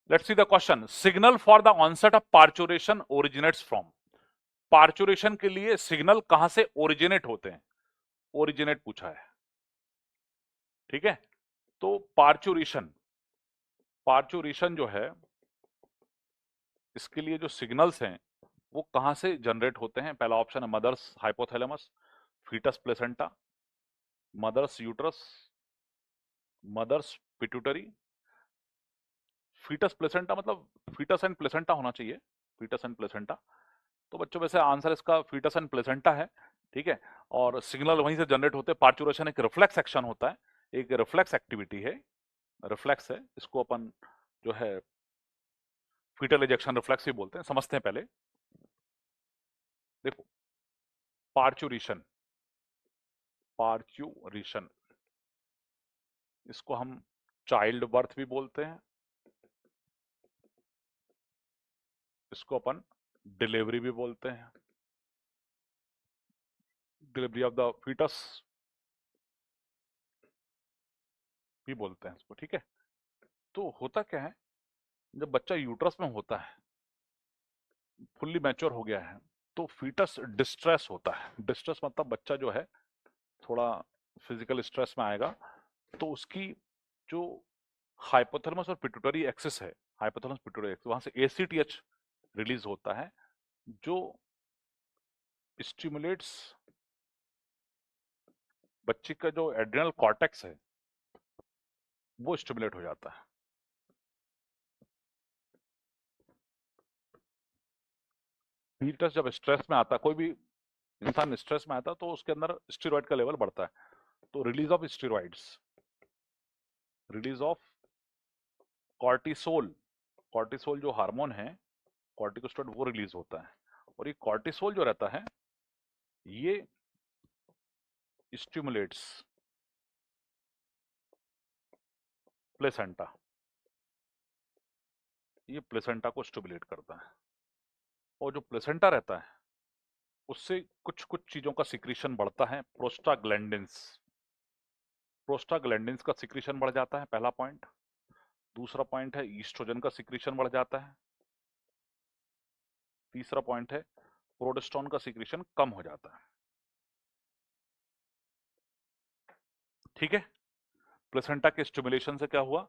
Let's see the question, signal for the onset of parturition originates from. Parturition के लिए signal कहां से originate होते हैं, ओरिजिनेट पूछा है। ठीक है, तो पार्चुरेशन, पार्चुरेशन जो है इसके लिए जो सिग्नल्स हैं वो कहां से जनरेट होते हैं। पहला ऑप्शन है mother's hypothalamus, foetus placenta, mother's uterus, mother's pituitary. Foetus placenta मतलब फीटस एंड प्लेसेंटा होना चाहिए, फीटस एंड प्लेसेंटा। तो बच्चों वैसे आंसर इसका फीटस एंड प्लेसेंटा है। ठीक है, और सिग्नल वहीं से जनरेट होते हैं। पार्चुरेशन एक रिफ्लेक्स एक्शन होता है, एक रिफ्लेक्स एक्टिविटी है, रिफ्लेक्स है, इसको अपन जो है फीटल इजेक्शन रिफ्लेक्स भी बोलते हैं। समझते हैं पहले, देखो पार्चुरेशन, पार्चुरेशन इसको हम चाइल्ड बर्थ भी बोलते हैं, इसको अपन डिलीवरी भी बोलते हैं, डिलीवरी ऑफ द फीटस भी बोलते हैं इसको। ठीक है, तो होता क्या है, जब बच्चा यूट्रस में होता है, फुल्ली मैच्योर हो गया है, तो फीटस डिस्ट्रेस होता है। डिस्ट्रेस मतलब बच्चा जो है थोड़ा फिजिकल स्ट्रेस में आएगा, तो उसकी जो हाइपोथैलेमस और पिट्यूटरी एक्सिस है, हाइपोथैलेमस पिट्यूटरी एक्सिस, वहां से एसीटीएच रिलीज होता है जो स्टिमुलेट्स बच्चे का जो एड्रिनल कॉर्टेक्स है वो स्टिमुलेट हो जाता है। फीटस जब स्ट्रेस में आता है, कोई भी इंसान स्ट्रेस में आता है, तो उसके अंदर स्टेरॉइड का लेवल बढ़ता है, तो release of steroids, release of cortisol, cortisol जो हार्मोन है, कॉर्टिकोस्टेरॉइड, वो रिलीज होता है। और ये कॉर्टिसोल जो रहता है ये स्टिमुलेट्स प्लेसेंटा, ये प्लेसेंटा को स्टिमुलेट करता है। और जो प्लेसेंटा रहता है उससे कुछ कुछ चीजों का सिक्रीशन बढ़ता है, प्रोस्टाग्लैंडिन्स, प्रोस्टाग्लैंडिन्स का सिक्रीशन बढ़ जाता है, पहला पॉइंट। दूसरा पॉइंट है ईस्ट्रोजन का सिक्रीशन बढ़ जाता है। तीसरा पॉइंट है प्रोजेस्टेरोन का सिक्रीशन कम हो जाता है। ठीक है, प्लेसेंटा के स्टिमुलेशन से क्या हुआ,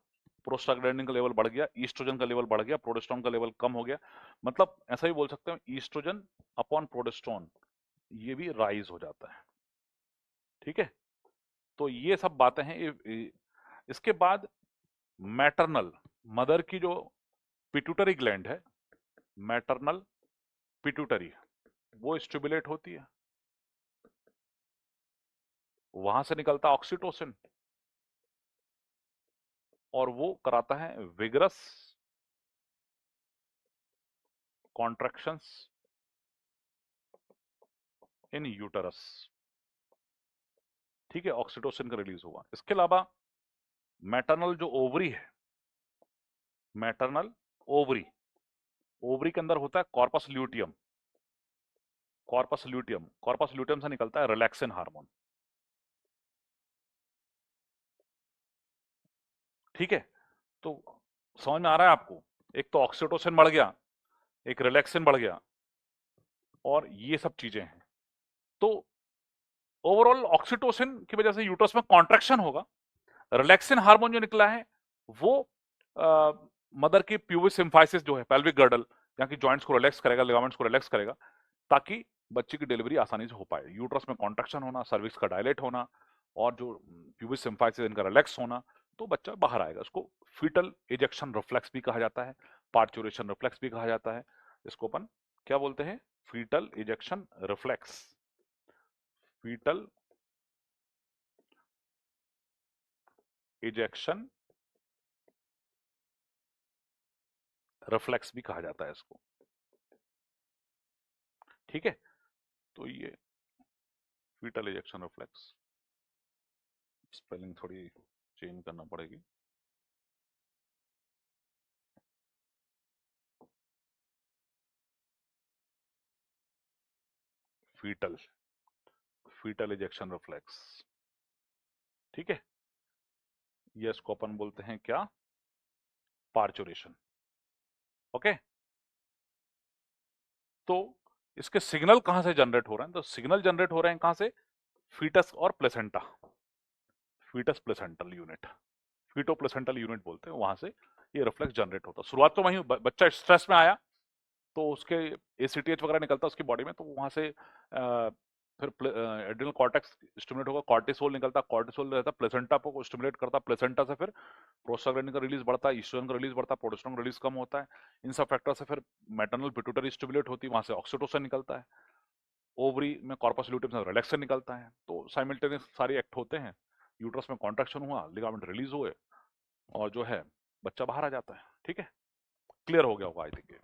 प्रोस्टाग्लैंडिन का लेवल बढ़ गया, ईस्ट्रोजन का लेवल बढ़ गया, प्रोजेस्टेरोन का लेवल कम हो गया। मतलब ऐसा भी बोल सकते हैं ईस्ट्रोजन अपॉन प्रोजेस्टेरोन ये भी राइज हो जाता है। ठीक है, तो ये सब बातें हैं। इसके बाद मैटरनल, मदर की जो पिट्यूटरी ग्लैंड है, मैटरनल पिट्यूटरी, वो स्टिमुलेट होती है, वहां से निकलता ऑक्सीटोसिन और वो कराता है विगरस कॉन्ट्रैक्शंस इन यूटरस। ठीक है, ऑक्सीटोसिन का रिलीज हुआ। इसके अलावा मैटरनल जो ओवरी है, मैटरनल ओवरी, ओवरी के अंदर होता है corpus luteum, corpus luteum, corpus luteum से निकलता है रिलैक्सिन हार्मोन। ठीक है, तो समझ में आ रहा है आपको, एक तो ऑक्सीटोसिन बढ़ गया, एक रिलैक्सिन बढ़ गया, और ये सब चीजें हैं। तो ओवरऑल ऑक्सीटोसिन की वजह से यूट्रस में कॉन्ट्रैक्शन होगा। रिलैक्सिन हार्मोन जो निकला है वो मदर की प्यूबिक सिम्फाइसिस जो है, पेल्विक गर्डल, यहाँ की जॉइंट्स को रिलैक्स करेगा, लिगामेंट्स को रिलैक्स करेगा, ताकि बच्चे की डिलीवरी आसानी से हो पाए। यूट्रस में कॉन्ट्रैक्शन होना, सर्विक्स का डायलेट होना, और जो प्यूबिक सिम्फाइसिस इनका रिलैक्स होना, तो बच्चा बाहर आएगा। उसको फीटल इजेक्शन रिफ्लेक्स भी कहा जाता है, पार्चुरेशन रिफ्लेक्स भी कहा जाता है। इसको अपन क्या बोलते हैं, foetal ejection reflex, foetal ejection reflex भी कहा जाता है इसको। ठीक है, तो ये फीटल इजेक्शन रिफ्लेक्स, स्पेलिंग थोड़ी चेंज करना पड़ेगी। Foetal, foetal ejection reflex. ठीक है, ये इसको अपन बोलते हैं क्या, पार्चुरेशन। ओके। तो इसके सिग्नल कहां से जनरेट हो रहे हैं? तो सिग्नल जनरेट हो रहे हैं कहां से? फीटस और placenta, foetus placental unit, feto placental unit बोलते हैं, वहां से ये रिफ्लेक्स जनरेट होता है। शुरुआत तो वहीं बच्चा स्ट्रेस में आया तो उसके एसीटीएच वगैरह निकलता है उसकी बॉडी में, तो वहां से फिर एड्रिनल कॉर्टेक्स स्टिमुलेट होगा, कॉर्टिसोल निकलता, कॉर्टिसोल रहता है प्लेसेंटा को स्टिमुलेट करता, प्लेसेंटा से फिर प्रोस्टाग्लैंडिन का रिलीज बढ़ता है, ईस्ट्रोजन का रिलीज बढ़ता है, प्रोजेस्टेरोन का रिलीज कम होता है। इन सब फैक्टर से फिर मैटरनल पिट्यूटरी स्टिमुलेट होती है, वहां से ऑक्सीटोसिन निकलता है, ओवरी में कॉर्पस ल्यूटियम से रिलैक्सन निकलता है। तो साइमल्टेनियस सारे एक्ट होते हैं, यूट्रस में कॉन्ट्रैक्शन हुआ, लिगामेंट रिलीज हुए और जो है बच्चा बाहर आ जाता है। ठीक है, क्लियर हो गया होगा आई थिंक।